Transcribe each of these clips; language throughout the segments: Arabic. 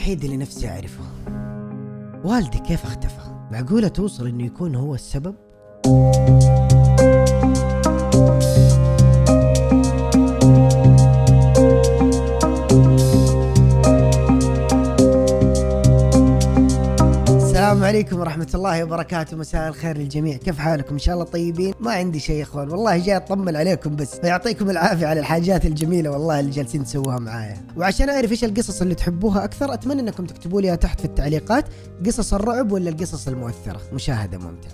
الوحيد اللي نفسي أعرفه والدي كيف اختفى. معقولة توصل إنه يكون هو السبب؟ السلام عليكم ورحمة الله وبركاته. مساء الخير للجميع، كيف حالكم؟ إن شاء الله طيبين. ما عندي شيء يا إخوان، والله جاي أطمن عليكم بس، فيعطيكم العافية على الحاجات الجميلة والله اللي جالسين تسووها معايا. وعشان أعرف إيش القصص اللي تحبوها أكثر أتمنى أنكم تكتبوا لي تحت في التعليقات، قصص الرعب ولا القصص المؤثرة. مشاهدة ممتعة.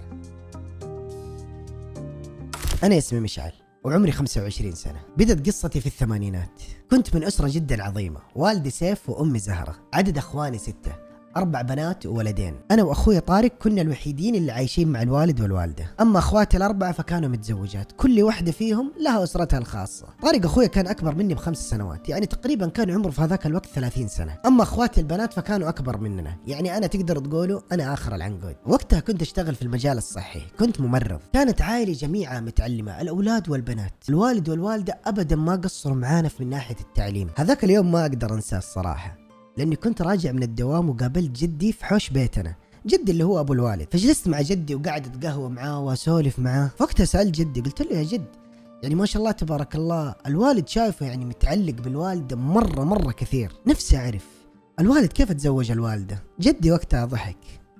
أنا اسمي مشعل وعمري 25 سنة. بدت قصتي في الثمانينات. كنت من أسرة جدا عظيمة، والدي سيف وأمي زهرة، عدد أخواني 6، 4 بنات وولدين. أنا وأخوي طارق كنا الوحيدين اللي عايشين مع الوالد والوالدة، أما أخواتي ال4 فكانوا متزوجات، كل واحدة فيهم لها أسرتها الخاصة. طارق أخوي كان أكبر مني ب5 سنوات، يعني تقريبا كان عمره في هذاك الوقت 30 سنة. أما أخواتي البنات فكانوا أكبر مننا، يعني أنا تقدر تقولوا أنا آخر العنقود. وقتها كنت أشتغل في المجال الصحي، كنت ممرض. كانت عائلة جميعها متعلمة، الأولاد والبنات. الوالد والوالدة أبدا ما قصروا معانا من ناحية التعليم. هذاك اليوم ما أقدر أنساه الصراحة، لأني كنت راجع من الدوام وقابلت جدي في حوش بيتنا، جدي اللي هو أبو الوالد. فجلست مع جدي وقعدت قهوة معاه وأسولف معاه. فوقتها سألت جدي، قلت له يا جد، يعني ما شاء الله تبارك الله الوالد شايفه يعني متعلق بالوالدة مرة كثير، نفسي أعرف الوالد كيف تزوج الوالدة. جدي وقتها ضحك،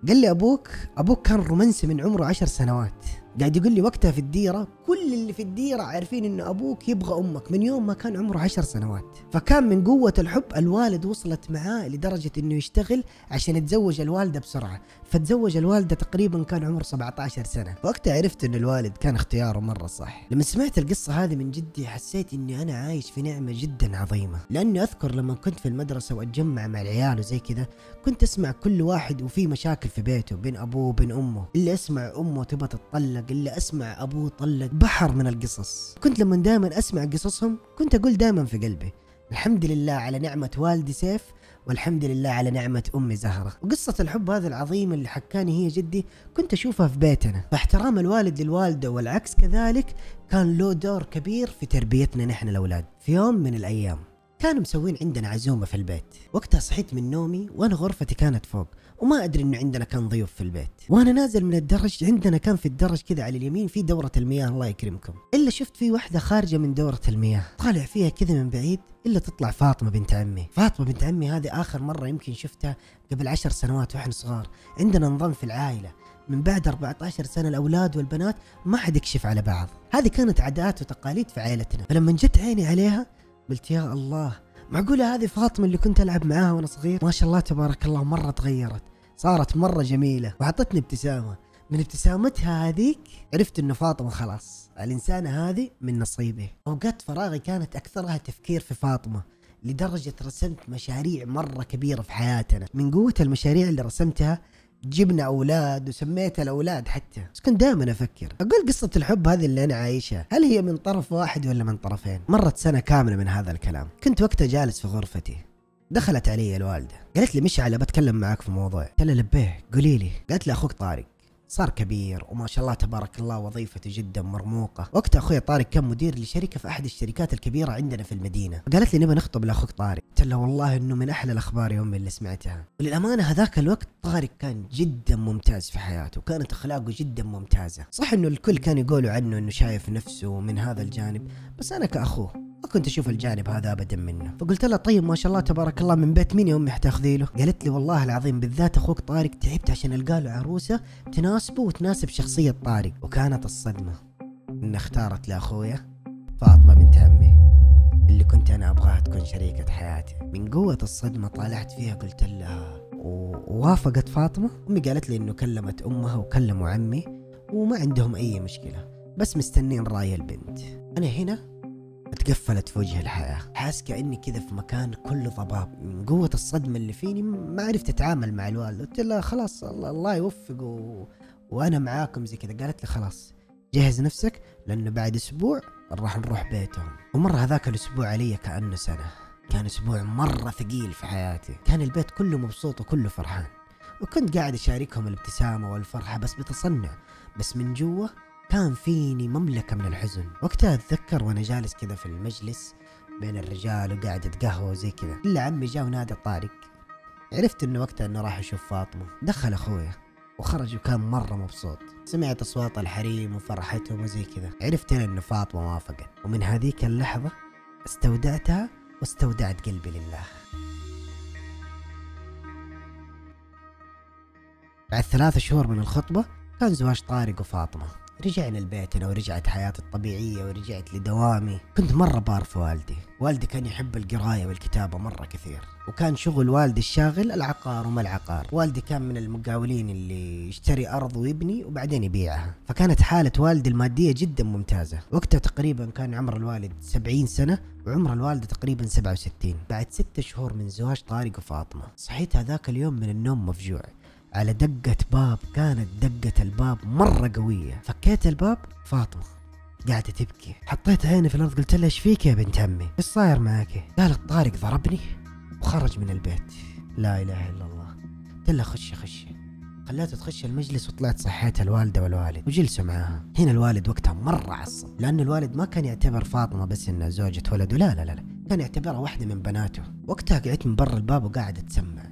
قال لي أبوك كان رومانسي من عمره 10 سنوات. قاعد يقول لي وقتها في الديرة كل اللي في الديرة عارفين إنه أبوك يبغى أمك من يوم ما كان عمره 10 سنوات. فكان من قوة الحب الوالد وصلت معاه لدرجة إنه يشتغل عشان يتزوج الوالدة بسرعة، فتزوج الوالدة تقريبا كان عمره 17 سنة. وقتها عرفت إن الوالد كان اختياره مرة صح. لما سمعت القصة هذه من جدي حسيت إني أنا عايش في نعمة جدا عظيمة، لأني أذكر لما كنت في المدرسة وأتجمع مع العيال وزي كذا كنت أسمع كل واحد وفي مشاكل في بيته بين أبوه وبين أمه، اللي أسمع أمه تبى تتطلق، اللي أسمع أبوه طلق، بحر من القصص. كنت لما دائما أسمع قصصهم كنت أقول دائما في قلبي الحمد لله على نعمة والدي سيف، والحمد لله على نعمة أمي زهرة. وقصة الحب هذا العظيم اللي حكاني هي جدي كنت أشوفها في بيتنا، فاحترام الوالد للوالدة والعكس كذلك كان له دور كبير في تربيتنا نحن الأولاد. في يوم من الأيام كانوا مسوين عندنا عزومة في البيت. وقتها صحيت من نومي وأنا غرفتي كانت فوق، وما أدري إنه عندنا كان ضيوف في البيت. وأنا نازل من الدرج عندنا كان في الدرج كذا على اليمين في دورة المياه الله يكرمكم، إلا شفت في واحدة خارجة من دورة المياه، طالع فيها كذا من بعيد إلا تطلع فاطمة بنت عمي. فاطمة بنت عمي هذه آخر مرة يمكن شفتها قبل 10 سنوات وإحنا صغار. عندنا نظام في العائلة من بعد 14 سنة الأولاد والبنات ما حد يكشف على بعض، هذه كانت عادات وتقاليد في عائلتنا. فلما جت عيني عليها قلت يا الله، معقولة هذه فاطمة اللي كنت ألعب معاها وأنا صغير؟ ما شاء الله تبارك الله مرة تغيرت، صارت مرة جميلة وعطتني ابتسامة. من ابتسامتها هذيك عرفت إنه فاطمة خلاص الإنسانة هذه من نصيبي. أوقات فراغي كانت أكثرها تفكير في فاطمة، لدرجة رسمت مشاريع مرة كبيرة في حياتنا. من قوة المشاريع اللي رسمتها جبنا أولاد وسميت الأولاد حتى. بس كنت دائما أفكر أقول قصة الحب هذه اللي أنا عايشها هل هي من طرف واحد ولا من طرفين؟ مرت سنة كاملة من هذا الكلام. كنت وقتها جالس في غرفتي، دخلت علي الوالدة قالت لي مشعل بتكلم معك في موضوع. قلت لها لبيه قولي لي. قالت لي أخوك طارق صار كبير وما شاء الله تبارك الله وظيفته جدا مرموقة. وقت أخوي طارق كان مدير لشركة في أحد الشركات الكبيرة عندنا في المدينة. قالت لي نبى نخطب لأخوك طارق. قلت لها والله إنه من أحلى الأخبار يا أمي اللي سمعتها. وللأمانة هذاك الوقت طارق كان جدا ممتاز في حياته، وكانت أخلاقه جدا ممتازة. صح إنه الكل كان يقولوا عنه إنه شايف نفسه من هذا الجانب، بس أنا كأخوه ما كنت أشوف الجانب هذا أبدا منه. فقلت لها طيب ما شاء الله تبارك الله من بيت مين يا أمي حتاخذي له؟ قالت لي والله العظيم بالذات أخوك طارق تعبت عشان ألقى له عروسة تناسبه وتناسب شخصية طارق. وكانت الصدمة إن اختارت لأخويا فاطمة بنت عمي اللي كنت أنا أبغاها تكون شريكة حياتي. من قوة الصدمة طالعت فيها قلت لها ووافقت فاطمة. أمي قالت لي إنه كلمت أمها وكلموا عمي وما عندهم أي مشكلة، بس مستنين رأي البنت. أنا هنا اتقفلت في وجه الحياة، حاس كأني كذا في مكان كله ضباب. من قوة الصدمة اللي فيني ما عرفت أتعامل مع الوالد. قلت لها خلاص الله يوفق وأنا معاكم زي كذا. قالت لي خلاص جهز نفسك لأنه بعد أسبوع راح نروح بيتهم. ومر هذاك الأسبوع علي كأنه سنة، كان أسبوع مرة ثقيل في حياتي. كان البيت كله مبسوط وكله فرحان، وكنت قاعد أشاركهم الابتسامة والفرحة بس بتصنع، بس من جوا كان فيني مملكة من الحزن. وقتها أتذكر وأنا جالس كذا في المجلس بين الرجال وقاعد أتقهوى وزي كذا، إلا عمي جاء ونادى طارق. عرفت انه وقتها انه راح يشوف فاطمة. دخل اخويا وخرج وكان مرة مبسوط. سمعت اصوات الحريم وفرحتهم وزي كذا. عرفت انا انه فاطمة وافقت، ومن هذيك اللحظة استودعتها واستودعت قلبي لله. بعد 3 شهور من الخطبة كان زواج طارق وفاطمة. رجعنا لبيتنا ورجعت حياتي الطبيعية ورجعت لدوامي. كنت مرة بار في والدي كان يحب القراية والكتابة مرة كثير، وكان شغل والدي الشاغل العقار وما العقار. والدي كان من المقاولين اللي يشتري أرض ويبني وبعدين يبيعها، فكانت حالة والدي المادية جدا ممتازة. وقتها تقريبا كان عمر الوالد 70 سنة وعمر الوالدة تقريبا 67. بعد 6 شهور من زواج طارق وفاطمة صحيت هذاك اليوم من النوم مفجوع على دقة باب. كانت دقة الباب مرة قوية. فكيت الباب، فاطمة قاعدة تبكي. حطيت عيني في الأرض قلت لها ايش فيك يا بنت عمي؟ ايش صاير معاكي؟ قالت طارق ضربني وخرج من البيت. لا إله إلا الله. قلت لها خشي. خليته تخش المجلس وطلعت صحيت الوالدة والوالد وجلسوا معاها. هنا الوالد وقتها مرة عصب، لأن الوالد ما كان يعتبر فاطمة بس إنها زوجة ولده، لا، كان يعتبرها واحدة من بناته. وقتها قعدت من برا الباب وقاعدة تسمع،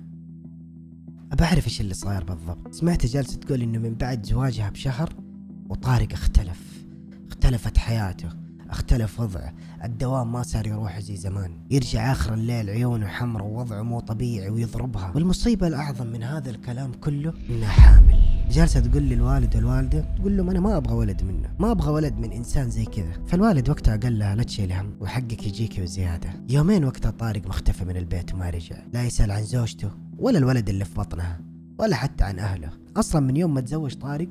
أبعرف إيش اللي صاير بالضبط. سمعت جالسة تقول إنه من بعد زواجها بشهر وطارق اختلفت حياته، اختلف وضعه. الدوام ما صار يروح زي زمان، يرجع آخر الليل عيونه حمر ووضعه مو طبيعي ويضربها. والمصيبة الأعظم من هذا الكلام كله إنها حامل. جالسة تقول للوالد والوالدة، تقول لهم أنا ما أبغى ولد منه، ما أبغى ولد من إنسان زي كذا. فالوالد وقتها قال لها لا تشيل هم وحقك يجيك وزيادة. يومين وقتها طارق مختفى من البيت وما رجع، لا يسأل عن زوجته ولا الولد اللي في بطنها ولا حتى عن أهله. أصلا من يوم ما تزوج طارق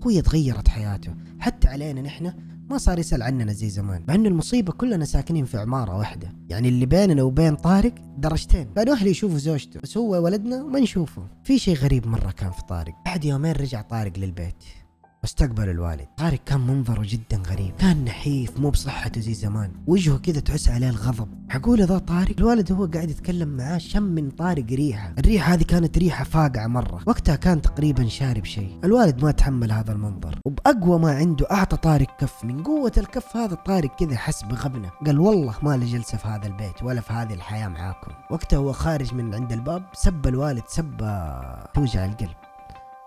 هو تغيرت حياته، حتى علينا نحن ما صار يسأل عننا زي زمان، مع انه المصيبة كلنا ساكنين في عمارة واحدة. يعني اللي بيننا وبين طارق درجتين، كانوا اهلي يشوفوا زوجته بس هو ولدنا ما نشوفه. في شيء غريب مرة كان في طارق. بعد يومين رجع طارق للبيت واستقبل الوالد. طارق كان منظره جدا غريب، كان نحيف مو بصحته زي زمان، وجهه كذا تحس عليه الغضب. حقوله ذا طارق. الوالد هو قاعد يتكلم معاه شم من طارق ريحة. الريحة هذه كانت ريحة فاقعة مرة. وقتها كان تقريبا شارب شيء. الوالد ما تحمل هذا المنظر، وبأقوى ما عنده أعطى طارق كف. من قوة الكف هذا طارق كذا حس بغبنة، قال والله ما لي جلسة في هذا البيت ولا في هذه الحياة معاكم. وقتها هو خارج من عند الباب سب الوالد سبة توجع القلب،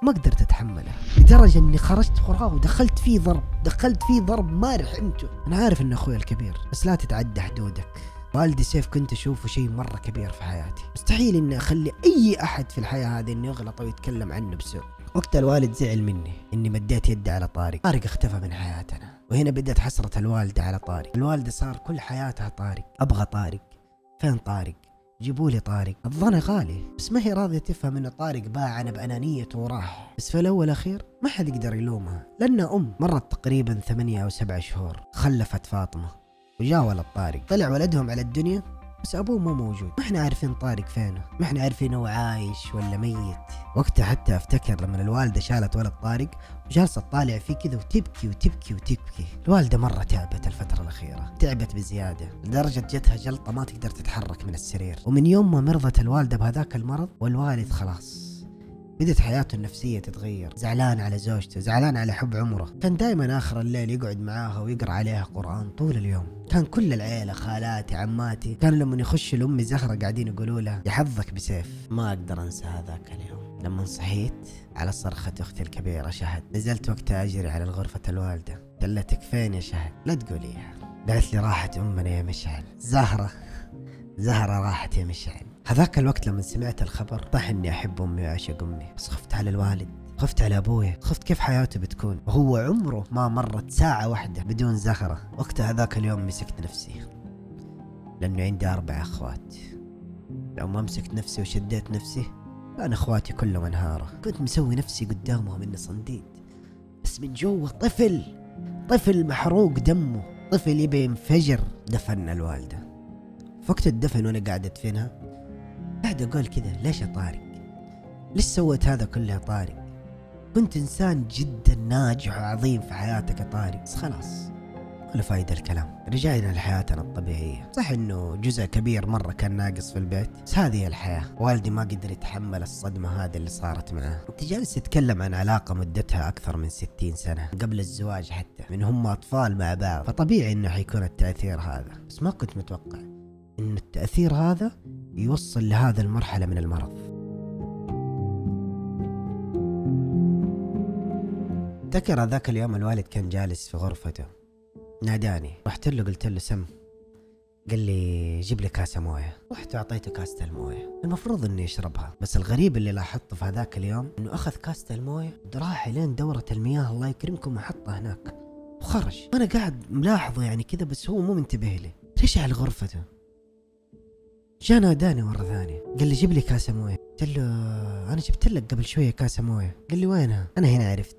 ما قدرت اتحمله لدرجة اني خرجت وراه ودخلت فيه ضرب ما رحمته. انا عارف ان اخوي الكبير بس لا تتعدى حدودك. والدي سيف كنت اشوفه شيء مرة كبير في حياتي، مستحيل اني اخلي اي احد في الحياة هذه انه يغلط او يتكلم عنه بسوء. وقتها الوالد زعل مني اني مديت يدي على طارق اختفى من حياتنا. وهنا بدأت حسرة الوالدة على طارق. الوالدة صار كل حياتها طارق، ابغى طارق، فين طارق؟ جيبوا لي طارق. الظن غالي بس ما هي راضية تفهم ان طارق باعنا بأنانيته وراح. بس في الاول الاخير ما حد يقدر يلومها، لانها مرت تقريبا 8 أو 7 شهور خلفت فاطمة وجاء ولد طارق. طلع ولدهم على الدنيا بس ابوه مو موجود، ما احنا عارفين طارق فينه، ما احنا عارفين هو عايش ولا ميت. وقتها حتى افتكر لما الوالدة شالت ولد طارق وجالسة تطالع فيه كذا وتبكي. الوالدة مرة تعبت الفترة الأخيرة، تعبت بزيادة لدرجة جتها جلطة ما تقدر تتحرك من السرير. ومن يوم ما مرضت الوالدة بهذاك المرض والوالد خلاص بدت حياته النفسية تتغير. زعلان على زوجته، زعلان على حب عمره. كان دائما آخر الليل يقعد معاها ويقرأ عليها قرآن طول اليوم. كان كل العيلة خالاتي عماتي كانوا لما يخشوا لأمي زهرة قاعدين يقولوا لها يحظك بسيف. ما أقدر أنسى هذاك اليوم لما صحيت على صرخة أختي الكبيرة شهد. نزلت وقتها أجري على غرفة الوالدة، قالتك فين يا شهد؟ لا تقوليها. قالت لي راحت أمنا يا مشعل. زهرة راحت يا مشعل. هذاك الوقت لما سمعت الخبر طاح اني احب امي واعشق امي، بس خفت على الوالد، خفت على ابويا، خفت كيف حياته بتكون وهو عمره ما مرت ساعة واحدة بدون زهرة. وقتها هذاك اليوم مسكت نفسي، لانه عندي 4 اخوات. لو ما مسكت نفسي وشديت نفسي كان اخواتي كلهم انهاروا. كنت مسوي نفسي قدامهم اني صنديد، بس من جوا طفل محروق دمه، طفل يبي ينفجر. دفن الوالدة. وقت الدفن وانا قاعد ادفنها قاعد اقول كذا ليش يا طارق؟ ليش سويت هذا كله يا طارق؟ كنت انسان جدا ناجح وعظيم في حياتك يا طارق، بس خلاص ولا فايدة الكلام. رجعنا لحياتنا الطبيعية. صح انه جزء كبير مرة كان ناقص في البيت، بس هذه هي الحياة. والدي ما قدر يتحمل الصدمة هذه اللي صارت معه. انت جالس تتكلم عن علاقة مدتها اكثر من 60 سنة قبل الزواج، حتى من هم اطفال مع بعض، فطبيعي انه حيكون التأثير هذا. بس ما كنت متوقع ان التأثير هذا يوصل لهذا المرحلة من المرض. اتذكر هذاك اليوم الوالد كان جالس في غرفته، ناداني، رحت له قلت له سم، قال لي جيب لي كاسة موية. رحت اعطيته كاسة الموية، المفروض اني اشربها، بس الغريب اللي لاحظته في هذاك اليوم انه اخذ كاسة الموية راح لين دورة المياه الله يكرمكم وحطها هناك وخرج. انا قاعد ملاحظه يعني كذا بس هو مو منتبه لي. رجع لغرفته، جاء ناداني مرة ثانية قال لي جيب لي كاسة موية. قلت له انا جبت لك قبل شوية كاسة موية. قال لي وينها؟ انا هنا عرفت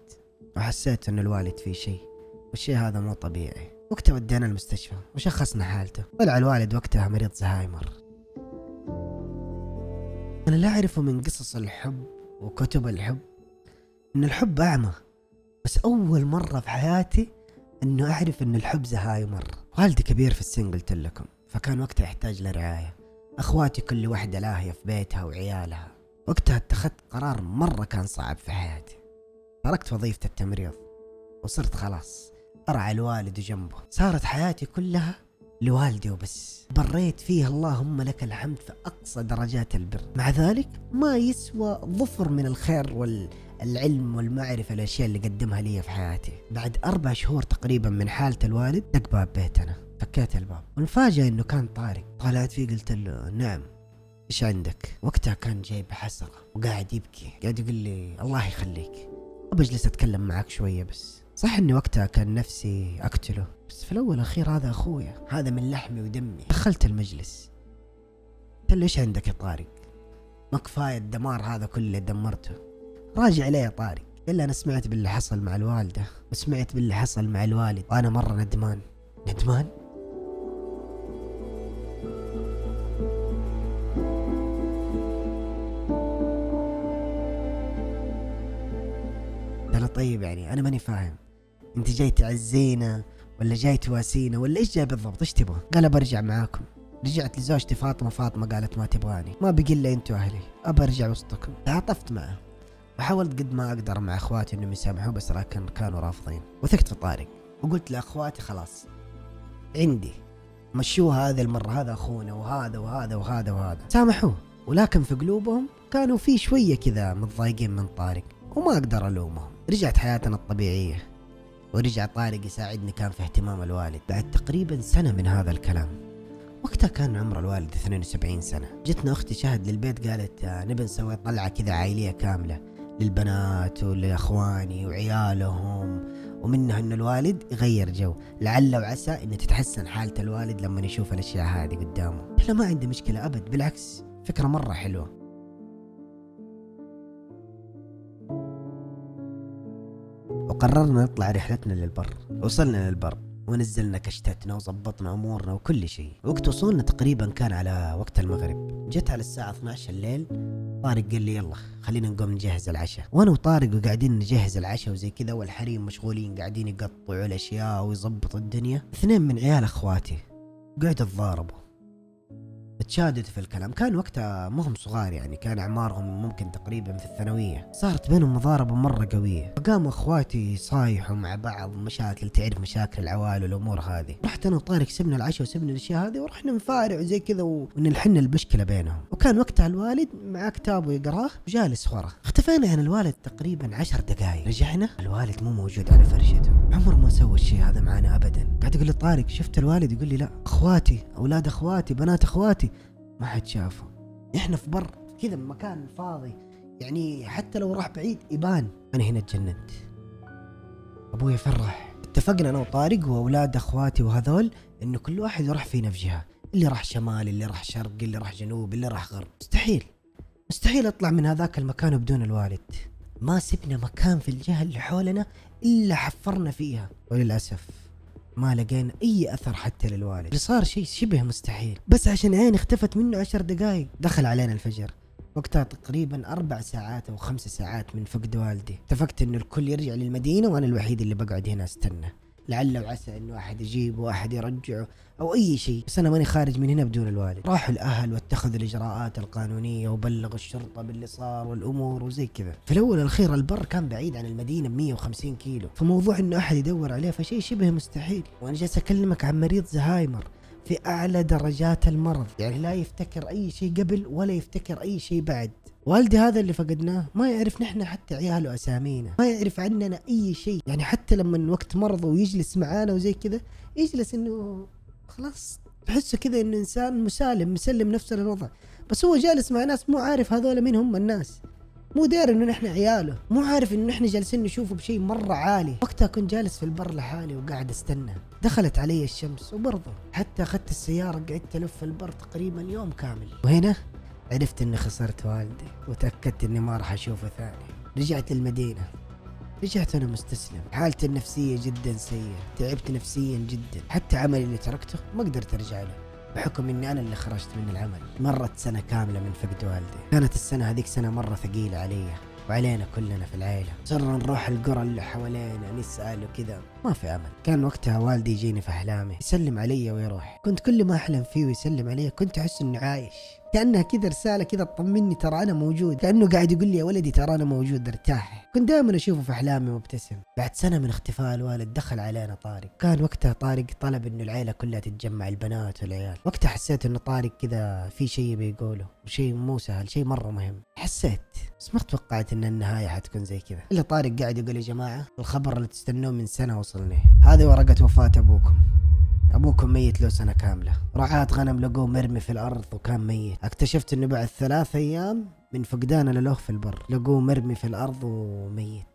وحسيت انه الوالد فيه شيء والشيء هذا مو طبيعي. وقتها ودينا المستشفى وشخصنا حالته. طلع الوالد وقتها مريض زهايمر. انا لا اعرفه من قصص الحب وكتب الحب ان الحب اعمى، بس اول مرة في حياتي انه اعرف ان الحب زهايمر. والدي كبير في السن قلت لكم، فكان وقتها يحتاج لرعاية. اخواتي كل واحدة لاهية في بيتها وعيالها. وقتها اتخذت قرار مرة كان صعب في حياتي. تركت وظيفة التمريض وصرت خلاص ارعى الوالد جنبه. صارت حياتي كلها لوالدي وبس، بريت فيه اللهم لك الحمد في اقصى درجات البر. مع ذلك ما يسوى ظفر من الخير والعلم والمعرفة، الاشياء اللي قدمها لي في حياتي. بعد 4 شهور تقريبا من حالة الوالد دق باب بيتنا، فكيت الباب والمفاجأة انه كان طارق. طلعت فيه قلت له نعم ايش عندك؟ وقتها كان جاي بحسرة وقاعد يبكي، قاعد يقول لي الله يخليك أبجلس اتكلم معك شوية بس. صح اني وقتها كان نفسي اقتله، بس في الاول والاخير هذا اخويا، هذا من لحمي ودمي. دخلت المجلس قلت له ايش عندك يا طارق؟ ما كفايه الدمار هذا كله اللي دمرته؟ راجع لي يا طارق. قال لي انا سمعت باللي حصل مع الوالده وسمعت باللي حصل مع الوالد وانا مره ندمان. ندمان؟ قال له طيب يعني انا ماني فاهم، انت جاي تعزينا ولا جاي تواسينا ولا ايش جاي بالضبط؟ ايش تبغى؟ قال برجع معاكم. رجعت لزوجتي فاطمه، فاطمه قالت ما تبغاني، ما بقي الا انتوا اهلي، ابى ارجع وسطكم. تعاطفت معه وحاولت قد ما اقدر مع اخواتي انهم يسامحوا، بس لكن كانوا رافضين. وثقت في طارق وقلت لاخواتي خلاص عندي مشوها هذه المره، هذا اخونا وهذا وهذا وهذا وهذا. سامحوه، ولكن في قلوبهم كانوا في شويه كذا متضايقين من طارق وما اقدر الومهم. رجعت حياتنا الطبيعيه ورجع طارق يساعدني كان في اهتمام الوالد. بعد تقريبا سنة من هذا الكلام، وقتها كان عمر الوالد 72 سنة، جتنا أختي شهد للبيت قالت نبي نسوي طلعة كذا عائلية كاملة للبنات ولأخواني وعيالهم، ومنها أن الوالد يغير جو، لعل وعسى أن تتحسن حالة الوالد لما يشوف الأشياء هذه قدامه. لا ما عندي مشكلة أبد، بالعكس فكرة مرة حلوة. وقررنا نطلع رحلتنا للبر. وصلنا للبر ونزلنا كشتتنا وظبطنا امورنا وكل شيء. وقت وصولنا تقريبا كان على وقت المغرب. جت على الساعة 12 الليل طارق قال لي يلا خلينا نقوم نجهز العشاء. وانا وطارق وقاعدين نجهز العشاء وزي كذا، والحريم مشغولين قاعدين يقطعوا الاشياء ويظبطوا الدنيا. 2 من عيال اخواتي قعدوا تضاربوا تشاددوا في الكلام. كان وقتها مهم صغار يعني، كان اعمارهم ممكن تقريبا في الثانويه. صارت بينهم مضاربه مره قويه، فقاموا اخواتي صايحوا مع بعض مشاكل، تعرف مشاكل العوائل والامور هذه. رحت انا وطارق سبنا العشاء وسبنا الاشياء هذه ورحنا نفارع وزي كذا ونلحن المشكله بينهم. وكان وقتها الوالد مع كتابه يقراه وجالس ورا. اختفينا عن الوالد تقريبا 10 دقائق. رجعنا الوالد مو موجود على فرشته، عمره ما سوى الشيء هذا معنا ابدا. قاعد اقول لطارق شفت الوالد؟ يقول لي لا، اخواتي اولاد اخواتي بنات اخواتي ما حد شافه، احنا في بر كذا مكان فاضي يعني، حتى لو راح بعيد يبان. انا هنا اتجننت. ابوي فرح. اتفقنا انا وطارق واولاد اخواتي وهذول انه كل واحد يروح فينا في جهه، اللي راح شمال، اللي راح شرق، اللي راح جنوب، اللي راح غرب. مستحيل اطلع من هذاك المكان بدون الوالد. ما سبنا مكان في الجهه اللي حولنا الا حفرنا فيها، وللاسف ما لقينا اي اثر حتى للوالد. صار شيء شبه مستحيل، بس عشان عيني اختفت منه 10 دقائق. دخل علينا الفجر، وقتها تقريبا 4 ساعات او 5 ساعات من فقد والدي. اتفقت انه الكل يرجع للمدينة وانا الوحيد اللي بقعد هنا استنى، لعل وعسى انه احد يجيبه واحد يرجعه او اي شيء، بس انا ماني خارج من هنا بدون الوالد. راحوا الاهل واتخذوا الاجراءات القانونيه وبلغوا الشرطه باللي صار والامور وزي كذا. في الاول والاخير البر كان بعيد عن المدينه ب 150 كيلو، فموضوع انه احد يدور عليه فشيء شبه مستحيل. وانا جالس اكلمك عن مريض زهايمر في اعلى درجات المرض، يعني لا يفتكر اي شيء قبل ولا يفتكر اي شيء بعد، والدي هذا اللي فقدناه ما يعرف نحن حتى عياله اسامينا، ما يعرف عننا اي شيء، يعني حتى لما وقت مرض ويجلس معانا وزي كذا يجلس انه خلاص تحسه كذا انه انسان مسلم نفسه للوضع، بس هو جالس مع ناس مو عارف هذول مين هم الناس، مو داري انه نحن عياله، مو عارف انه نحن جالسين نشوفه بشيء مره عالي. وقتها كنت جالس في البر لحالي وقاعد استنى، دخلت علي الشمس وبرضه حتى اخذت السياره قعدت الف في البر تقريبا يوم كامل. وهنا عرفت اني خسرت والدي وتاكدت اني ما راح اشوفه ثاني. رجعت المدينه، رجعت انا مستسلم، حالتي النفسيه جدا سيئه، تعبت نفسيا جدا، حتى عملي اللي تركته ما قدرت ارجع له بحكم اني انا اللي خرجت من العمل. مرت سنة كاملة من فقد والدي، كانت السنة هذيك سنة مرة ثقيلة علي وعلينا كلنا في العائلة. صرنا نروح القرى اللي حوالينا نسأل وكذا، ما في امل. كان وقتها والدي يجيني في احلامي يسلم علي ويروح، كنت كل ما احلم فيه ويسلم علي كنت احس اني عايش، كأنها كذا رسالة كذا تطمني ترى أنا موجود، كأنه قاعد يقول لي يا ولدي ترى أنا موجود ارتاح. كنت دائما أشوفه في أحلامي مبتسم. بعد سنة من اختفاء الوالد دخل علينا طارق، كان وقتها طارق طلب إنه العيلة كلها تتجمع، البنات والعيال. وقتها حسيت إنه طارق كذا في شيء بيقوله وشيء مو سهل، شيء مرة مهم، حسيت بس ما توقعت إن النهاية حتكون زي كذا. إلا طارق قاعد يقول يا جماعة الخبر اللي تستنوه من سنة وصلني، هذه ورقة وفاة أبوكم ميت له سنة كاملة، رعاة غنم لقوه مرمي في الأرض وكان ميت. اكتشفت إنه بعد 3 أيام من فقدانه له في البر لقوه مرمي في الأرض وميت،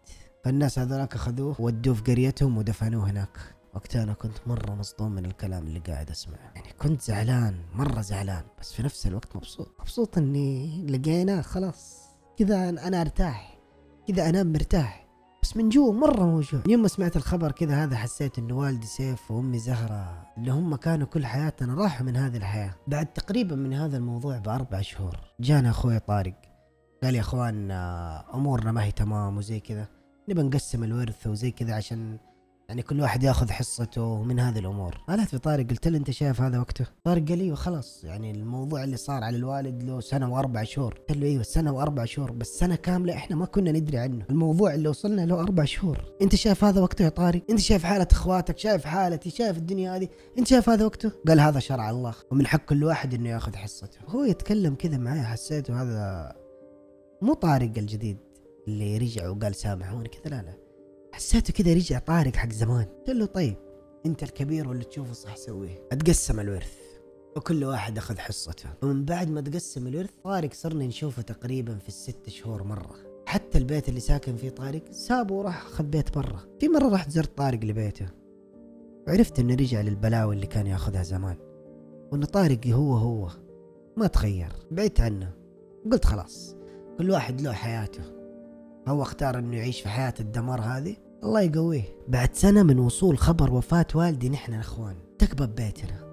فالناس هذولاك أخذوه ودوه في قريتهم ودفنوه هناك. وقتها أنا كنت مرة مصدوم من الكلام اللي قاعد أسمعه، يعني كنت زعلان مرة زعلان، بس في نفس الوقت مبسوط إني لقيناه خلاص كذا أنا أرتاح، كذا أنام مرتاح، بس من جوا مرة موجوع. يوم ما سمعت الخبر كذا هذا حسيت انه والدي سيف وامي زهرة اللي هم كانوا كل حياتنا راحوا من هذه الحياة. بعد تقريبا من هذا الموضوع ب4 شهور جانا اخوي طارق قال يا اخوان امورنا ما هي تمام وزي كذا، نبى نقسم الورث وزي كذا عشان يعني كل واحد ياخذ حصته من هذه الامور. قالت في طارق قلت له انت شايف هذا وقته؟ طارق قال ايوه خلاص، يعني الموضوع اللي صار على الوالد له 1 و4 شهور. قلت له ايوه 1 و4 شهور، بس سنة كاملة احنا ما كنا ندري عنه، الموضوع اللي وصلنا له 4 شهور. انت شايف هذا وقته يا طارق؟ انت شايف حالة اخواتك، شايف حالتي، شايف الدنيا هذه، انت شايف هذا وقته؟ قال هذا شرع الله ومن حق كل واحد انه ياخذ حصته. هو يتكلم كذا معي حسيته هذا مو طارق الجديد اللي رجع وقال سامحوني كذا، لا حسيته كذا رجع طارق حق زمان. قلت له طيب انت الكبير واللي تشوفه صح سويه. اتقسم الورث وكل واحد اخذ حصته، ومن بعد ما تقسم الورث طارق صرنا نشوفه تقريبا في ال6 شهور مرة. حتى البيت اللي ساكن فيه طارق سابه وراح اخذ بيت برا. في مرة رحت زرت طارق لبيته وعرفت انه رجع للبلاوي اللي كان ياخذها زمان، وانه طارق هو ما تغير. بعدت عنه قلت خلاص كل واحد له حياته، هو اختار انه يعيش في حياة الدمار هذه، الله يقويه. بعد سنة من وصول خبر وفاة والدي نحن اخوان دق باب بيتنا،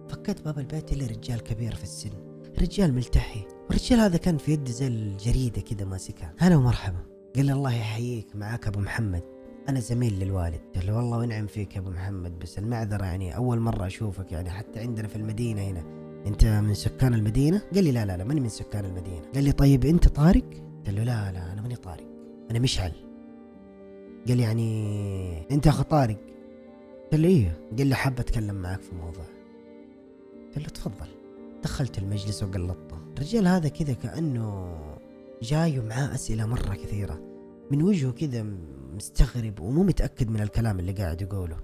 فكيت باب البيت اللي رجال كبير في السن، رجال ملتحي، والرجال هذا كان في يده زي الجريدة كده ماسكها. هلا ومرحبا. قال لي الله يحييك، معاك ابو محمد، انا زميل للوالد. قال له والله ونعم فيك يا ابو محمد، بس المعذرة يعني اول مرة اشوفك، يعني حتى عندنا في المدينة هنا انت من سكان المدينة؟ قال لي لا ماني من سكان المدينة. قال لي طيب انت طارق؟ قال له لا انا ماني طارق، انا مشعل. قال يعني انت اخو طارق؟ قال لي ايه. قال لي حاب اتكلم معاك في موضوع. قال له تفضل. دخلت المجلس وقلطته. الرجال هذا كذا كأنه جاي ومعاه اسئلة مرة كثيرة، من وجهه كذا مستغرب ومو متأكد من الكلام اللي قاعد يقوله.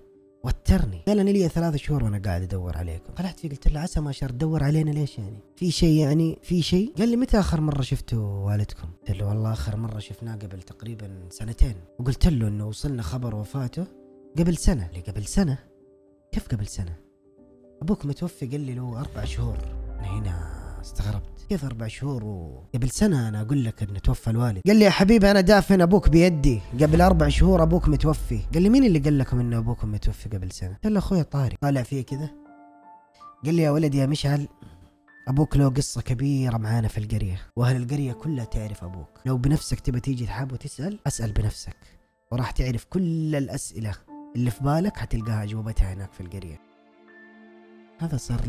وترني قال انا لي 3 شهور وانا قاعد ادور عليكم. طلعت فيه قلت له عسى ما شر تدور علينا ليش؟ يعني في شيء؟ يعني في شيء؟ قال لي متى اخر مره شفتوا والدكم؟ قلت له والله اخر مره شفناه قبل تقريبا 2 سنين، وقلت له انه وصلنا خبر وفاته قبل سنه. لي قبل سنه؟ كيف قبل سنه؟ ابوك متوفي. قال لي له 4 شهور. انا هنا استغربت، كيف 4 شهور وقبل سنة أنا أقول لك إنه توفى الوالد؟ قال لي يا حبيبي أنا دافن أبوك بيدي، قبل 4 شهور أبوك متوفي. قال لي مين اللي قال لكم إنه أبوكم متوفي قبل سنة؟ قال له أخوي طارق. طالع فيه كذا قال لي يا ولدي يا مشعل، أبوك له قصة كبيرة معانا في القرية، وأهل القرية كلها تعرف أبوك، لو بنفسك تبى تيجي تحب وتسأل أسأل بنفسك، وراح تعرف كل الأسئلة اللي في بالك حتلقاها أجوبتها هناك في القرية. هذا صار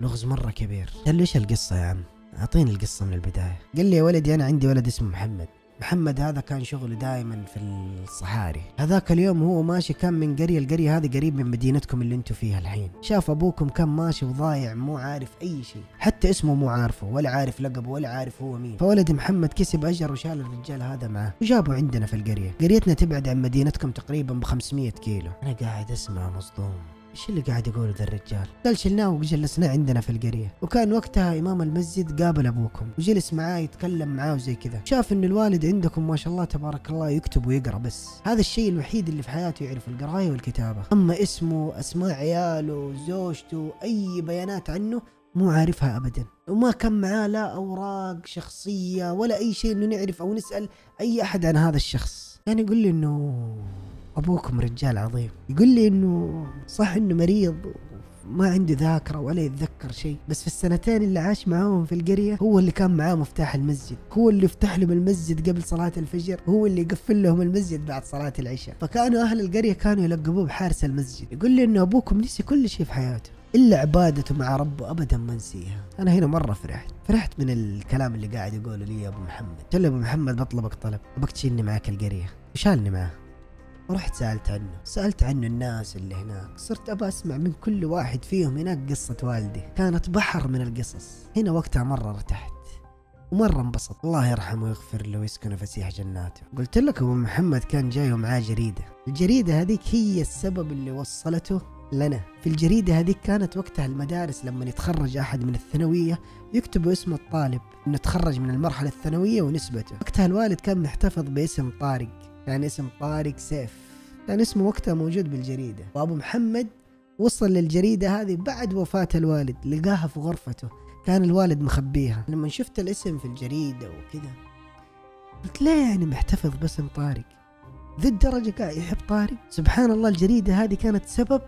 لغز مرة كبير. قال له إيش القصة يا عم؟ أعطيني القصة من البداية. قال لي يا ولدي أنا عندي ولد اسمه محمد، محمد هذا كان شغله دائما في الصحاري. هذاك اليوم هو ماشي كان من قرية، القرية هذه قريب من مدينتكم اللي انتم فيها الحين. شاف ابوكم كان ماشي وضايع، مو عارف اي شيء، حتى اسمه مو عارفه ولا عارف لقبه ولا عارف هو مين. فولد محمد كسب اجر وشال الرجال هذا معه وجابه عندنا في القرية. قريتنا تبعد عن مدينتكم تقريبا ب 500 كيلو. انا قاعد اسمع مصدوم، ايش اللي قاعد يقوله ذا الرجال؟ قال شلناه وجلسناه عندنا في القرية، وكان وقتها امام المسجد قابل ابوكم وجلس معاه يتكلم معاه وزي كذا. شاف ان الوالد عندكم ما شاء الله تبارك الله يكتب ويقرا، بس هذا الشيء الوحيد اللي في حياته يعرف القرايه والكتابه. اما اسمه، اسماء عياله، زوجته، اي بيانات عنه مو عارفها ابدا. وما كان معاه لا اوراق شخصيه ولا اي شيء انه نعرف او نسال اي احد عن هذا الشخص. يعني يقول لي انه ابوكم رجال عظيم، يقول لي انه صح انه مريض ما عنده ذاكرة ولا يتذكر شيء، بس في السنتين اللي عاش معاهم في القرية هو اللي كان معاه مفتاح المسجد، هو اللي يفتح لهم المسجد قبل صلاة الفجر، هو اللي يقفل لهم المسجد بعد صلاة العشاء. فكانوا أهل القرية كانوا يلقبوه بحارس المسجد. يقول لي إنه أبوكم نسي كل شيء في حياته إلا عبادته مع ربه، أبدا ما نسيها. أنا هنا مرة فرحت من الكلام اللي قاعد يقوله لي يا أبو محمد. قلت له أبو محمد بطلبك طلب، أبغاك تشيلني معك القرية. وشالني معه ورحت سألت عنه الناس اللي هناك. صرت أبى أسمع من كل واحد فيهم هناك قصة والدي، كانت بحر من القصص. هنا وقتها مرة ارتحت ومرة انبسط. الله يرحمه ويغفر له ويسكنه فسيح جناته. قلت لك أبو محمد كان جاي ومعاه جريدة، الجريدة هذيك هي السبب اللي وصلته لنا. في الجريدة هذيك كانت وقتها المدارس لما يتخرج أحد من الثانوية يكتبوا اسم الطالب إنه تخرج من المرحلة الثانوية ونسبته. وقتها الوالد كان محتفظ باسم طارق، يعني اسم طارق سيف، كان اسمه وقتها موجود بالجريدة. وأبو محمد وصل للجريدة هذه بعد وفاة الوالد، لقاها في غرفته، كان الوالد مخبيها. لما شفت الاسم في الجريدة وكذا قلت ليه يعني محتفظ باسم طارق؟ ذي الدرجة قاعد يحب طارق؟ سبحان الله، الجريدة هذه كانت سبب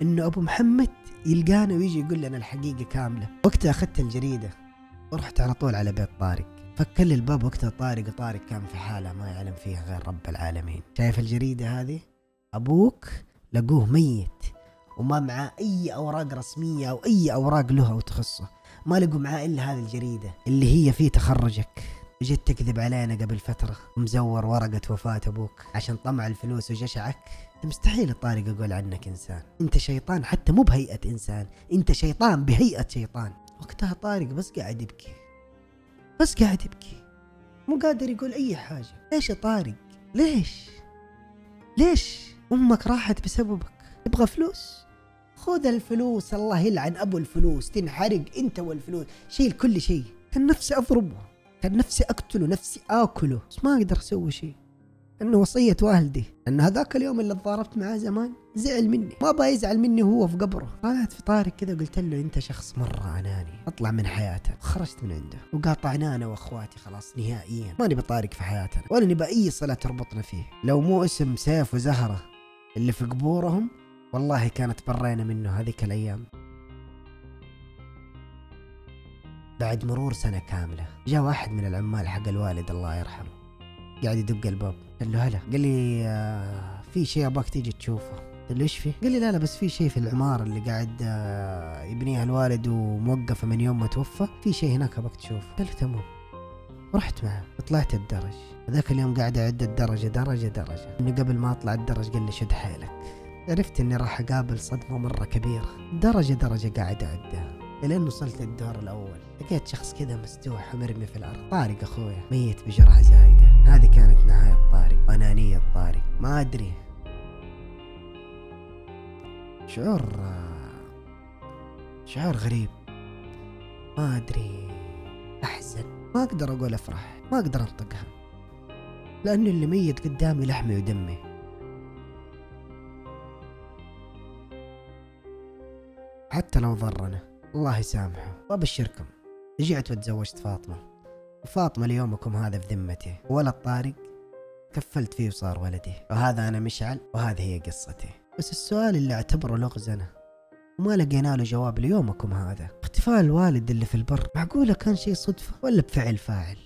إنه أبو محمد يلقانا ويجي يقول لنا الحقيقة كاملة. وقتها أخذت الجريدة ورحت على طول على بيت طارق. فك لي الباب وقتها طارق، وطارق كان في حالة ما يعلم فيها غير رب العالمين. شايف الجريدة هذه؟ أبوك لقوه ميت وما معاه أي أوراق رسمية أو أي أوراق له أو تخصه، ما لقوا معاه إلا هذه الجريدة اللي هي فيه تخرجك. وجيت تكذب علينا قبل فترة ومزور ورقة وفاة أبوك عشان طمع الفلوس وجشعك. مستحيل طارق أقول عنك إنسان، أنت شيطان، حتى مو بهيئة إنسان، أنت شيطان بهيئة شيطان. وقتها طارق بس قاعد يبكي، مو قادر يقول أي حاجة. ليش يا طارق؟ ليش؟ أمك راحت بسببك، تبغى فلوس؟ خذ الفلوس، الله يلعن أبو الفلوس، تنحرق أنت والفلوس، شيل كل شيء. كان نفسي أضربه، كان نفسي أقتله، نفسي آكله، بس ما أقدر أسوي شيء، إنه وصية والدي. إن هذاك اليوم اللي تضاربت معاه زمان زعل مني، ما بقى يزعل مني وهو في قبره. طلعت في طارق كذا قلت له أنت شخص مرة أناني، أطلع من حياتك. خرجت من عنده وقاطعنا أنا وأخواتي خلاص نهائيا، ما نبى طارق في حياتنا ولا نبى أي صلة تربطنا فيه. لو مو اسم سيف وزهرة اللي في قبورهم والله كانت برينا منه هذيك الأيام. بعد مرور سنة كاملة جاء واحد من العمال حق الوالد الله يرحمه، قاعد يدق الباب. قال له هلا. قال لي في شيء ابغاك تيجي تشوفه. قال له ايش فيه؟ قال لي لا بس في شيء في العمارة اللي قاعد يبنيها الوالد وموقفة من يوم ما توفى، في شيء هناك ابغاك تشوفه. قال له تمام. ورحت معه وطلعت الدرج. ذاك اليوم قاعد اعد الدرجة درجة، انه قبل ما اطلع الدرج قال لي شد حيلك. عرفت اني راح اقابل صدمة مرة كبيرة. درجة قاعد اعدها لين وصلت الدور الأول. لقيت شخص كذا مسدوح ومرمي في الأرض. طارق أخويا ميت بجرعة زايدة. هذه كانت نهاية طارق وأنانية طارق. ما أدري، شعور غريب، ما أدري، أحزن، ما أقدر أقول أفرح، ما أقدر أنطقها، لأنه اللي ميت قدامي لحمي ودمي. حتى لو ضرنا الله يسامحه. وابشركم رجعت وتزوجت فاطمة، وفاطمة ليومكم هذا في ذمتي، ولد طارق كفلت فيه وصار ولدي. وهذا أنا مشعل وهذه هي قصتي. بس السؤال اللي اعتبره لغز أنا وما لقينا له جواب ليومكم هذا، اختفاء الوالد اللي في البر معقولة كان شيء صدفة ولا بفعل فاعل؟